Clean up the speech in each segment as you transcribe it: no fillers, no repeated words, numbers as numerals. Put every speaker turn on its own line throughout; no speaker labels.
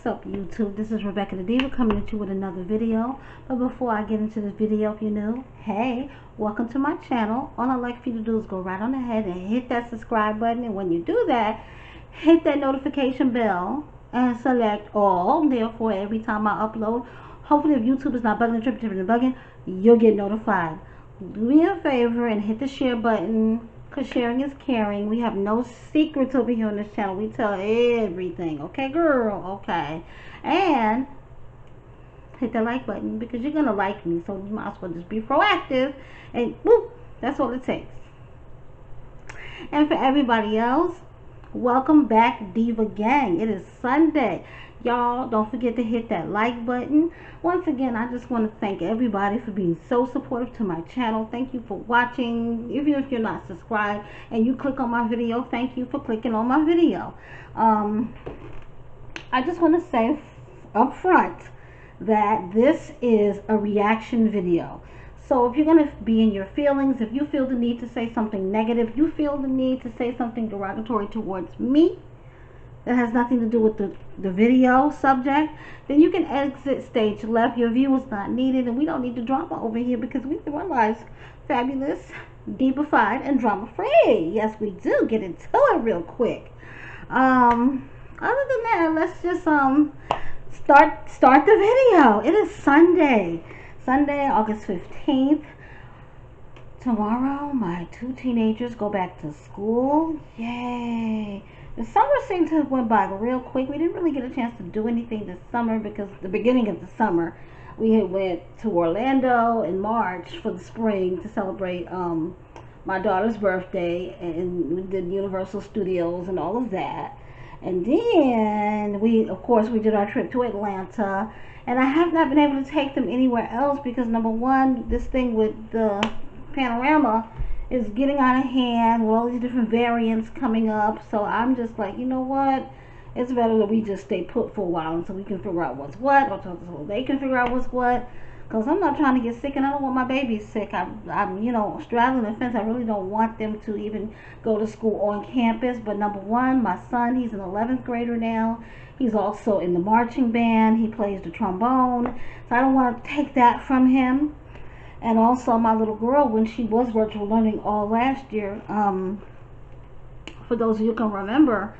up, YouTube? This is Rebecca the Diva coming at you with another video. But before I get into this video, if you're new, hey, welcome to my channel. All I'd like for you to do is go right on ahead and hit that subscribe button. And when you do that, hit that notification bell and select all. Therefore, every time I upload, hopefully if YouTube is not bugging, tripping, you'll get notified. Do me a favor and hit the share button, because sharing is caring. We have no secrets over here on this channel. We tell everything. Okay, girl? Okay. And hit the like button, because you're going to like me. So you might as well just be proactive. And whoop, that's all it takes. And for everybody else, welcome back, Diva Gang. It is Sunday. Y'all, don't forget to hit that like button. Once again, I just want to thank everybody for being so supportive to my channel. Thank you for watching. Even if you're not subscribed and you click on my video, thank you for clicking on my video. I just want to say up front that this is a reaction video. So if you're going to be in your feelings, if you feel the need to say something negative, you feel the need to say something derogatory towards me, that has nothing to do with the video subject, then you can exit stage left. Your view is not needed, and we don't need the drama over here, because we live our lives fabulous, diva-fied, and drama-free. Yes, we do. Get into it real quick. Other than that, let's just start the video. It is Sunday, August 15th. Tomorrow, my two teenagers go back to school. Yay! The summer seemed to have went by real quick. We didn't really get a chance to do anything this summer, because the beginning of the summer we had went to Orlando in March for the spring to celebrate my daughter's birthday, and we did Universal Studios and all of that. And then of course we did our trip to Atlanta, and I have not been able to take them anywhere else because, number one, this thing with the panorama is getting out of hand with all these different variants coming up. So I'm just like, you know what, it's better that we just stay put for a while until we can figure out what's what, or until they can figure out what's what, because I'm not trying to get sick, and I don't want my babies sick. I'm you know, straddling the fence. I really don't want them to even go to school on campus. But number one, my son, he's an 11th grader now. He's also in the marching band. He plays the trombone, so I don't want to take that from him. And also my little girl, when she was virtual learning all last year, for those of you who can remember,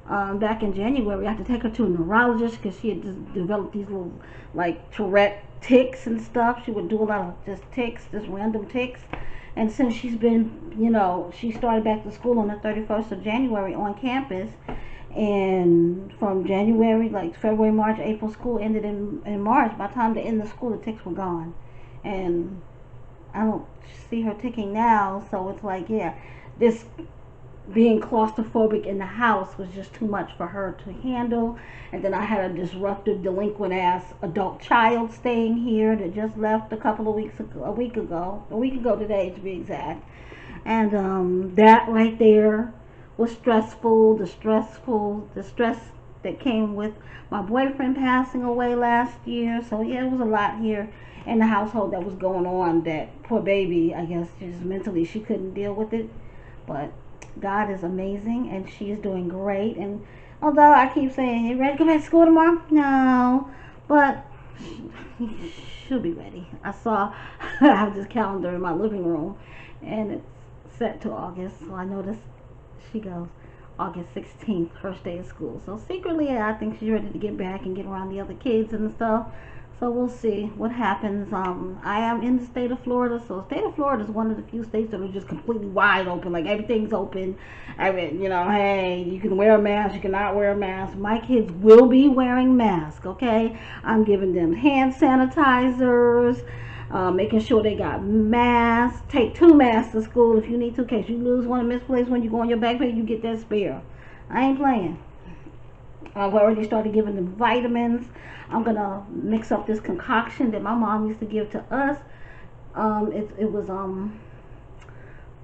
back in January, I had to take her to a neurologist because she had just developed these little, like, Tourette tics and stuff. She would do a lot of just tics, just random tics. And since she's been, you know, she started back to school on the 31st of January on campus. And from January, like February, March, April, school ended in March. By the time they ended the school, the tics were gone. And I don't see her ticking now, so it's like, yeah, this being claustrophobic in the house was just too much for her to handle. And then I had a disruptive, delinquent ass adult child staying here that just left a week ago today to be exact. And that right there was stressful. The stress that came with my boyfriend passing away last year. So yeah, it was a lot here in the household that was going on, that poor baby, I guess, just mentally she couldn't deal with it. But God is amazing, and she is doing great. And although I keep saying, you ready to go back to school tomorrow? No, but she'll be ready. I have this calendar in my living room, and it's set to August, so I noticed she goes August 16th, first day of school. So secretly, I think she's ready to get back and get around the other kids and stuff. So we'll see what happens. I am in the state of Florida, so the state of Florida is one of the few states that are just completely wide open. Like, everything's open. I mean, you know, hey, you can wear a mask, you cannot wear a mask. My kids will be wearing masks, okay? I'm giving them hand sanitizers, making sure they got masks. Take 2 masks to school if you need to, in case you lose one and misplace one. You go on your backpack, you get that spare. I ain't playing. I've already started giving them vitamins. I'm gonna mix up this concoction that my mom used to give to us. It was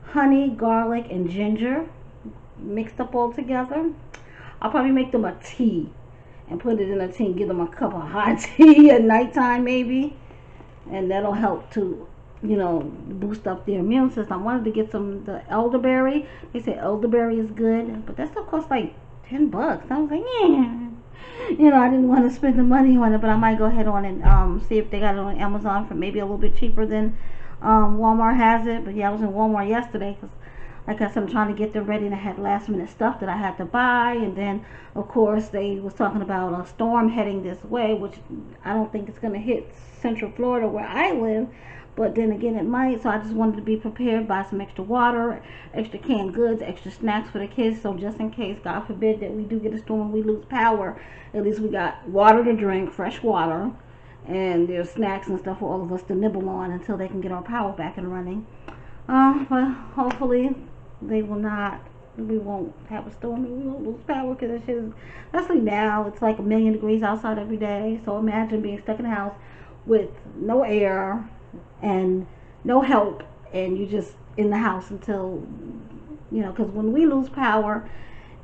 honey, garlic, and ginger mixed up all together. I'll probably make them a tea and put it in a tea and give them a cup of hot tea at nighttime maybe, and that'll help to, you know, boost up their immune system. I wanted to get the elderberry. They say elderberry is good, but that stuff costs like $10. I was like, yeah, I didn't want to spend the money on it, but I might go ahead on and see if they got it on Amazon for maybe a little bit cheaper than Walmart has it. But yeah, I was in Walmart yesterday because, like I said, I'm trying to get them ready, and I had last minute stuff that I had to buy. And then, of course, they was talking about a storm heading this way, which I don't think it's going to hit Central Florida where I live. But then again, it might. So I just wanted to be prepared, buy some extra water, extra canned goods, extra snacks for the kids. So just in case, God forbid, that we do get a storm and we lose power, at least we got water to drink, fresh water, and there's snacks and stuff for all of us to nibble on until they can get our power back and running. But hopefully they will not. We won't have a storm and we won't lose power, because it's just, especially now, it's like 1,000,000 degrees outside every day. So imagine being stuck in the house with no air and no help, and you just in the house until, because when we lose power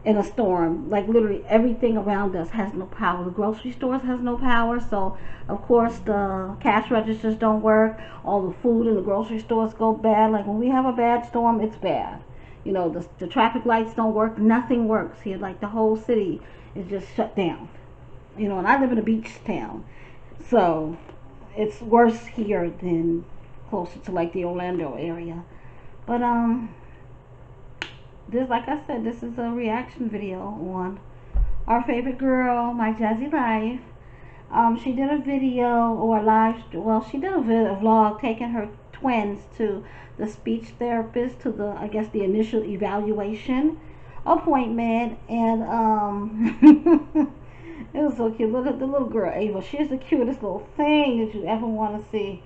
in a storm, like literally everything around us has no power. The grocery stores has no power, so of course the cash registers don't work. All the food in the grocery stores go bad. Like when we have a bad storm, it's bad. The traffic lights don't work. Nothing works here. Like the whole city is just shut down. And I live in a beach town, so it's worse here than closer to like the Orlando area. But this, like I said, this is a reaction video on our favorite girl, My Jazzy Life. She did a video or a live, well, she did a vlog taking her twins to the speech therapist, to the, I guess, the initial evaluation appointment. And it was so cute. Look at the little girl, Ava. She's the cutest little thing that you ever want to see.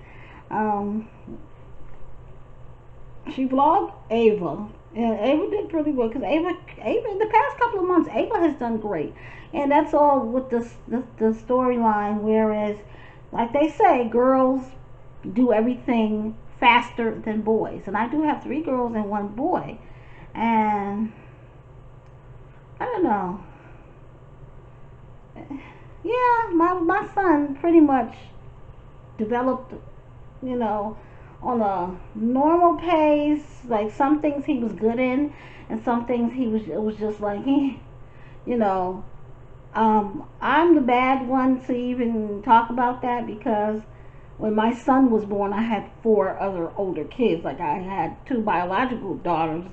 She vlogged Ava, and Ava did pretty well, because Ava in the past couple of months, Ava has done great. And that's all with the storyline. Whereas, like they say, girls do everything faster than boys. And I do have 3 girls and 1 boy. And I don't know. Yeah, my son pretty much developed, on a normal pace. Like some things he was good in, and some things it was just like, I'm the bad one to even talk about that, because when my son was born, I had 4 other older kids. Like I had 2 biological daughters,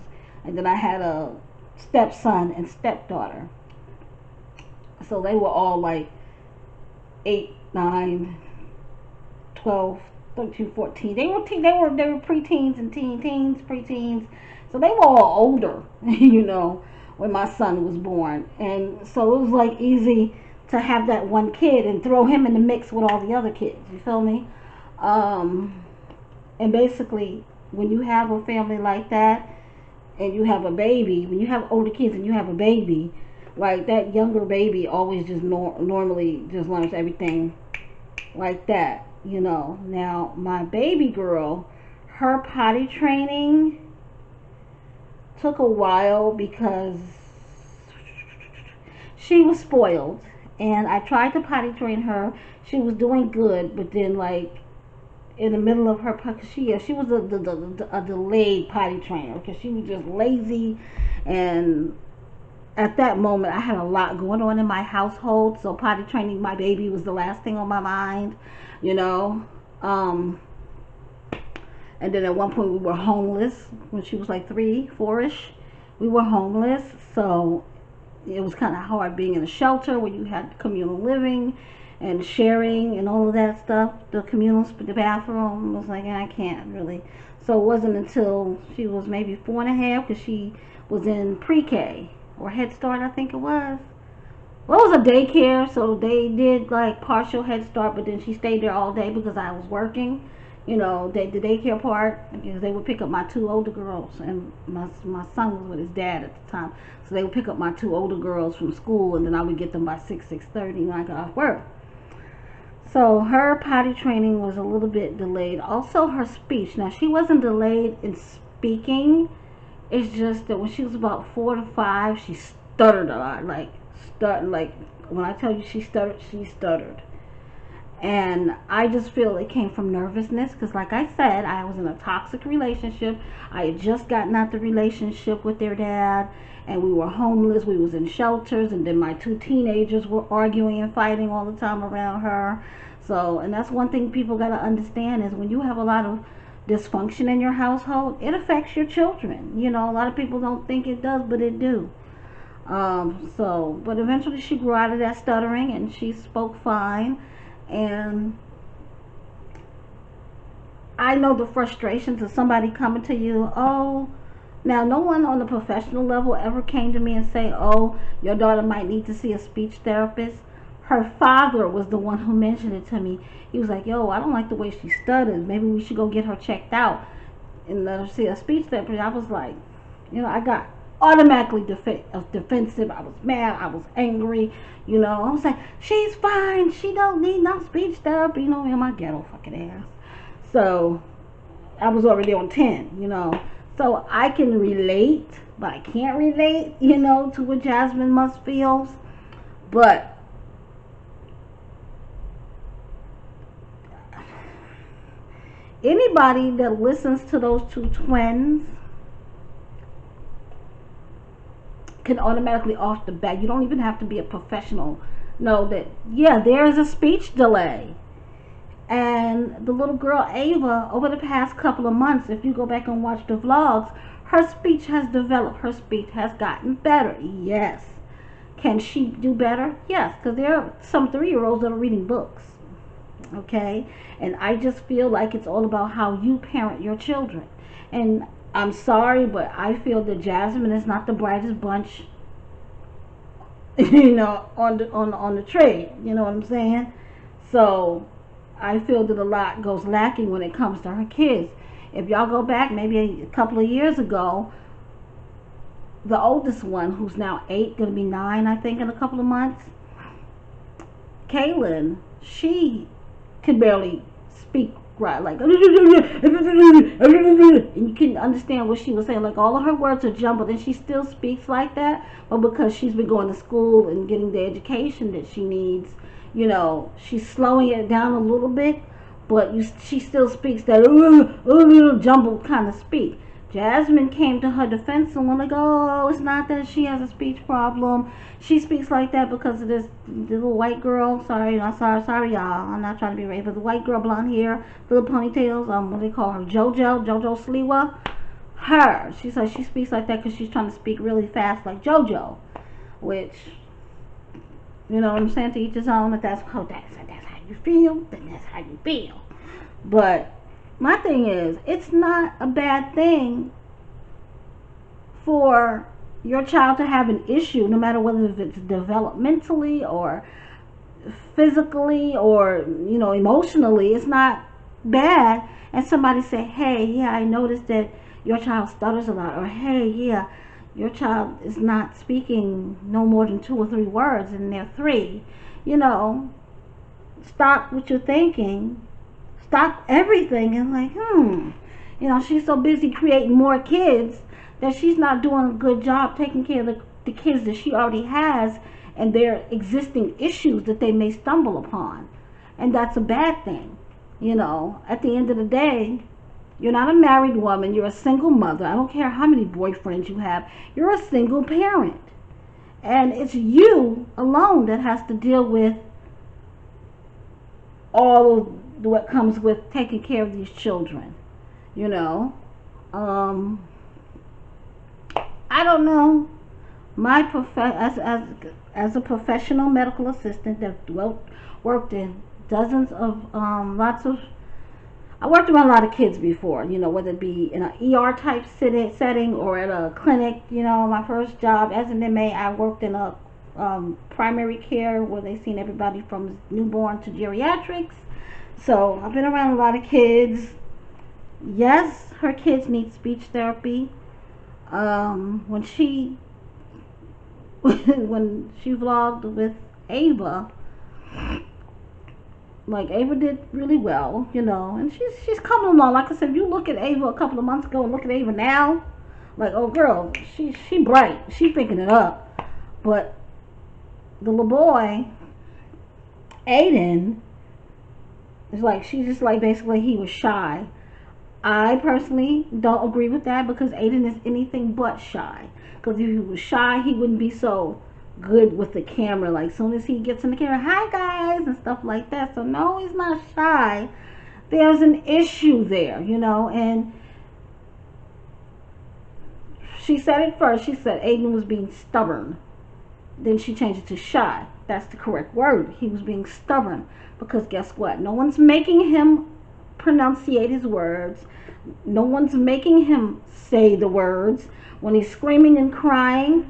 and then I had a stepson and stepdaughter. So they were all like 8, 9, 12, 13, 14. They were preteens and teens, preteens. So they were all older, when my son was born. And so it was like easy to have that one kid and throw him in the mix with all the other kids. You feel me? And basically, when you have a family like that and you have a baby, when you have older kids and you have a baby, like that younger baby always just normally just learns everything like that. Now my baby girl, her potty training took a while because she was spoiled, and I tried to potty train her. She was doing good, but then like in the middle of her, she was a delayed potty trainer, because she was just lazy. And at that moment, I had a lot going on in my household, so potty training my baby was the last thing on my mind. And then at one point we were homeless when she was like 3, 4-ish. We were homeless, so it was kind of hard being in a shelter where you had communal living and sharing and all of that stuff. The bathroom was like, I can't really. So it wasn't until she was maybe 4.5, because she was in pre-K or Head Start, I think it was. Well, it was a daycare, so they did like partial Head Start, but then she stayed there all day because I was working. The daycare part, because they would pick up my 2 older girls, and my son was with his dad at the time, so they would pick up my 2 older girls from school, and then I would get them by 6:30 when I got off work. So her potty training was a little bit delayed. Also her speech. Now she wasn't delayed in speaking. It's just that when she was about 4 to 5, she stuttered a lot. Like when I tell you she stuttered, she stuttered. And I just feel it came from nervousness because, like I said, I was in a toxic relationship. I had just gotten out the relationship with their dad, and we were homeless. We was in shelters, and then my two teenagers were arguing and fighting all the time around her. So, and that's one thing people got to understand is when you have a lot of dysfunction in your household, it affects your children. You know, a lot of people don't think it does, but it do. But eventually she grew out of that stuttering and she spoke fine. And I know the frustrations of somebody coming to you. Oh, now no one on the professional level ever came to me and say, oh, your daughter might need to see a speech therapist. Her father was the one who mentioned it to me. He was like, yo, I don't like the way she stutters. Maybe we should go get her checked out and let her see a speech therapist. I was like, I got automatically defensive. I was mad. I was angry. I was like, she's fine. She don't need no speech therapy. In my ghetto fucking ass. So I was already on 10. So I can relate, but I can't relate, to what Jasmine must feels. But anybody that listens to those two twins can automatically off the bat, you don't even have to be a professional, know that, yeah, there is a speech delay. And the little girl Ava, over the past couple of months, if you go back and watch the vlogs, her speech has developed. Her speech has gotten better. Yes. Can she do better? Yes, because there are some 3-year-olds that are reading books. Okay? And I just feel like it's all about how you parent your children. And I'm sorry, but I feel that Jasmine is not the brightest bunch, on the trade. You know what I'm saying? So I feel that a lot goes lacking when it comes to her kids. If y'all go back maybe a couple of years ago, the oldest one, who's now 8, going to be 9, I think, in a couple of months, Kaylin, she can barely speak right, like, and you can understand what she was saying. Like, all of her words are jumbled, and she still speaks like that, but because she's been going to school and getting the education that she needs, she's slowing it down a little bit, but she still speaks that jumbled kind of speak. Jasmine came to her defense and went like, oh, it's not that she has a speech problem. She speaks like that because of this little white girl. Sorry, y'all. I'm not trying to be racist, but the white girl, blonde hair, little ponytails. What do they call her? Jojo Sliwa. Her. She says she speaks like that because she's trying to speak really fast like Jojo, which, you know what I'm saying, to each his own. If that's how you feel, then that's how you feel. But my thing is, it's not a bad thing for your child to have an issue, no matter whether it's developmentally or physically or, emotionally. It's not bad. And somebody say, hey, yeah, I noticed that your child stutters a lot. Or, hey, yeah, your child is not speaking no more than 2 or 3 words and they're 3. Stop what you're thinking. Stop everything and like, she's so busy creating more kids that she's not doing a good job taking care of the kids that she already has and their existing issues that they may stumble upon. And that's a bad thing. At the end of the day, you're not a married woman. You're a single mother. I don't care how many boyfriends you have. You're a single parent. And it's you alone that has to deal with all of what comes with taking care of these children. I don't know. My as a professional medical assistant that worked in dozens of I worked around a lot of kids before, whether it be in an ER type setting or at a clinic. My first job as an MA, I worked in a primary care where they seen everybody from newborn to geriatrics. So I've been around a lot of kids. Yes, her kids need speech therapy. When she vlogged with Ava, like, Ava did really well, and she's coming along. Like I said, if you look at Ava a couple of months ago and look at Ava now, like, oh girl, she bright, she picking it up. But the little boy, Aiden, It's like she just like basically he was shy. I personally don't agree with that because Aiden is anything but shy. Because if he was shy, he wouldn't be so good with the camera. Like, as soon as he gets in the camera, hi guys, and stuff like that. So, no, he's not shy. There's an issue there, you know. And she said it first. She said Aiden was being stubborn. Then she changed it to shy. That's the correct word. He was being stubborn. Because guess what? No one's making him pronunciate his words. No one's making him say the words. When he's screaming and crying,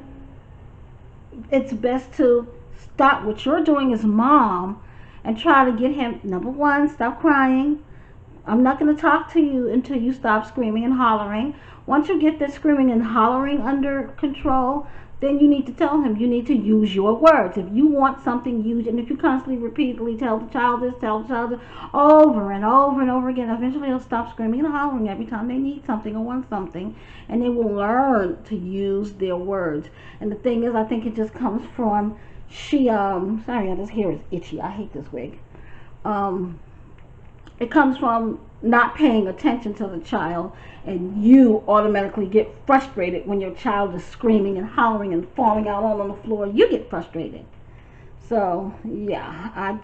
it's best to stop what you're doing as mom and try to get him, number one, stop crying. I'm not going to talk to you until you stop screaming and hollering. Once you get this screaming and hollering under control, then you need to tell him, you need to use your words. If you want something, use it. And if you constantly, repeatedly tell the child this, tell the child this, over and over and over again, eventually they'll stop screaming and hollering every time they need something or want something. And they will learn to use their words. And the thing is, I think it just comes from, sorry, this hair is itchy. I hate this wig. It comes from not paying attention to the child, and you automatically get frustrated when your child is screaming and hollering and falling out all on the floor. You get frustrated. So yeah,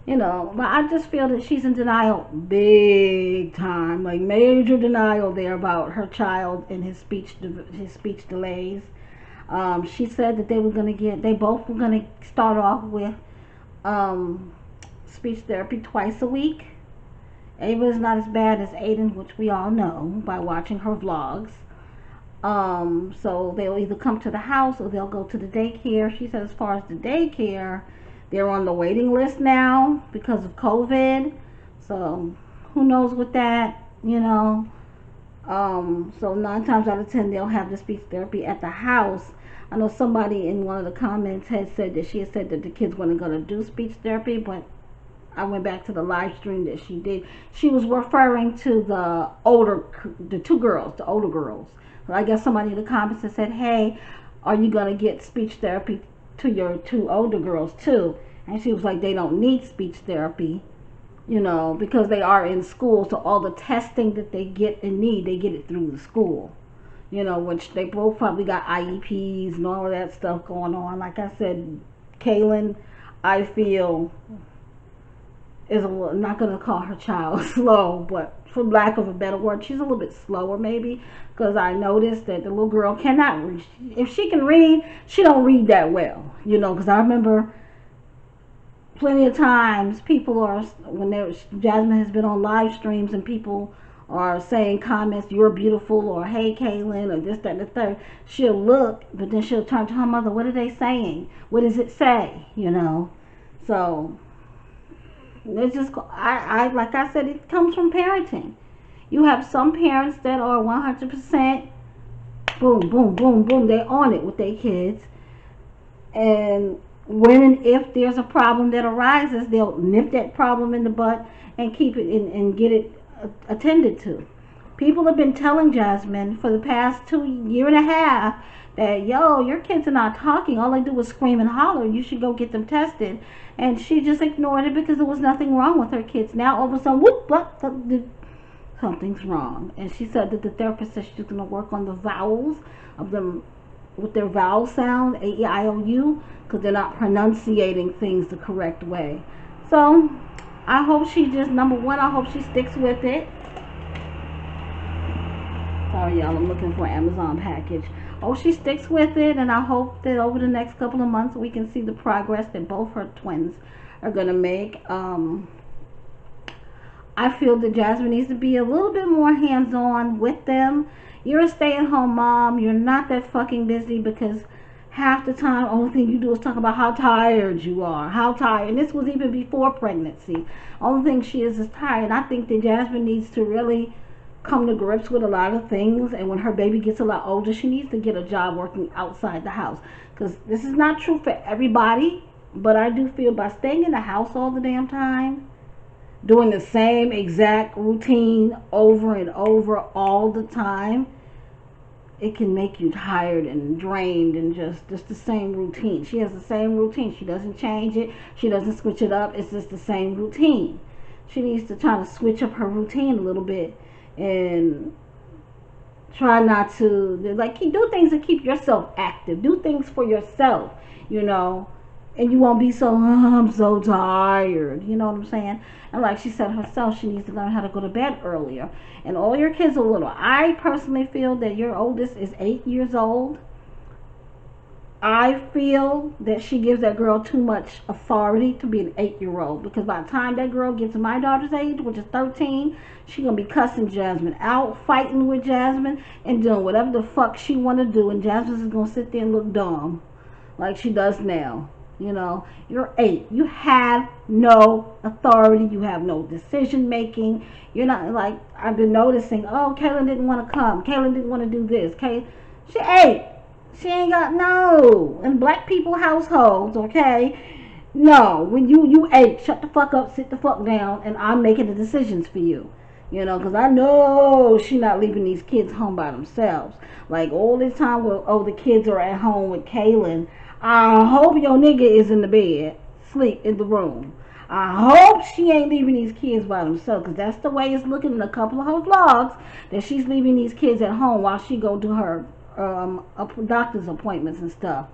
but I just feel that she's in denial big time, like major denial there about her child and his speech delays. She said that they both were gonna start off with speech therapy twice a week. Ava is not as bad as Aiden, which we all know by watching her vlogs. So they'll either come to the house or they'll go to the daycare. She said as far as the daycare, they're on the waiting list now because of COVID. So who knows with that, So 9 times out of 10 they'll have the speech therapy at the house. I know somebody in one of the comments had said that she had said that the kids weren't going to do speech therapy, but I went back to the live stream that she did. She was referring to the older girls. So I guess somebody in the comments had said, hey, are you going to get speech therapy to your 2 older girls too? And she was like, they don't need speech therapy, because they are in school. So all the testing that they get and need, they get it through the school, which they both probably got IEPs and all of that stuff going on. Like I said, Kaylin, I feel, I'm not going to call her child slow, but for lack of a better word, she's a little bit slower maybe, because I noticed that the little girl cannot read. If she can read, she don't read that well, because I remember plenty of times Jasmine has been on live streams and people are saying comments, you're beautiful, or hey Kaylin, or this, that, and the third. She'll look, but then she'll turn to her mother, what are they saying? What does it say? So it's just, like I said, it comes from parenting. You have some parents that are 100% boom, boom, boom, boom. They're on it with their kids. And when and if there's a problem that arises, they'll nip that problem in the butt and keep it and get it attended to. People have been telling Jasmine for the past 2.5 years that, your kids are not talking. All they do is scream and holler. You should go get them tested. And she just ignored it because there was nothing wrong with her kids. Now all of a sudden, whoop, something's wrong. And she said that the therapist said she's going to work on the vowels of them with their vowel sound, A-E-I-O-U, because they're not pronunciating things the correct way. So I hope she just, number one, I hope she sticks with it. Sorry, y'all, I'm looking for an Amazon package. Oh, she sticks with it, and I hope that over the next couple of months we can see the progress that both her twins are going to make. I feel that Jasmine needs to be a little bit more hands-on with them. You're a stay-at-home mom. You're not that fucking busy, because half the time, only thing you do is talk about how tired you are. How tired. And this was even before pregnancy. Only thing she is tired. I think that Jasmine needs to really come to grips with a lot of things, and when her baby gets a lot older, she needs to get a job working outside the house, because this is not true for everybody, but I do feel by staying in the house all the damn time, doing the same exact routine over and over all the time, it can make you tired and drained and just the same routine. She has the same routine. She doesn't change it. She doesn't switch it up. It's just the same routine. She needs to try to switch up her routine a little bit and try not to, like, do things to keep yourself active. Do things for yourself, you know, and you won't be so, oh, I'm so tired. You know what I'm saying? And like she said herself, she needs to learn how to go to bed earlier. And all your kids are little. I personally feel that your oldest is 8 years old. I feel that she gives that girl too much authority to be an 8-year-old, because by the time that girl gets to my daughter's age, which is 13, she gonna be cussing Jasmine out, fighting with Jasmine, and doing whatever the fuck she wanna do, and Jasmine is gonna sit there and look dumb like she does now. You know, you're 8. You have no authority. You have no decision making. You're not, like, I've been noticing, oh, Kaylin didn't want to come. Kaylin didn't want to do this. She 8. She ain't got, no. In black people households, okay? No. When you 8, shut the fuck up, sit the fuck down, and I'm making the decisions for you. You know, because I know she not leaving these kids home by themselves. Like, all this time, well, the kids are at home with Kaylin. I hope your nigga is in the bed, sleep in the room. I hope she ain't leaving these kids by themselves, because that's the way it's looking in a couple of her vlogs, that she's leaving these kids at home while she go do her doctor's appointments and stuff.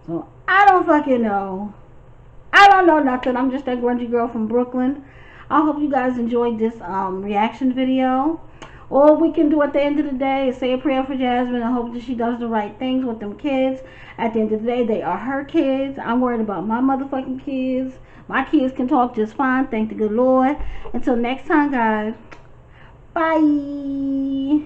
So I don't fucking know. I don't know nothing. I'm just that grungy girl from Brooklyn. I hope you guys enjoyed this reaction video. All we can do at the end of the day is say a prayer for Jasmine and hope that she does the right things with them kids. At the end of the day, they are her kids. I'm worried about my motherfucking kids. My kids can talk just fine, thank the good Lord. Until next time, guys. Bye.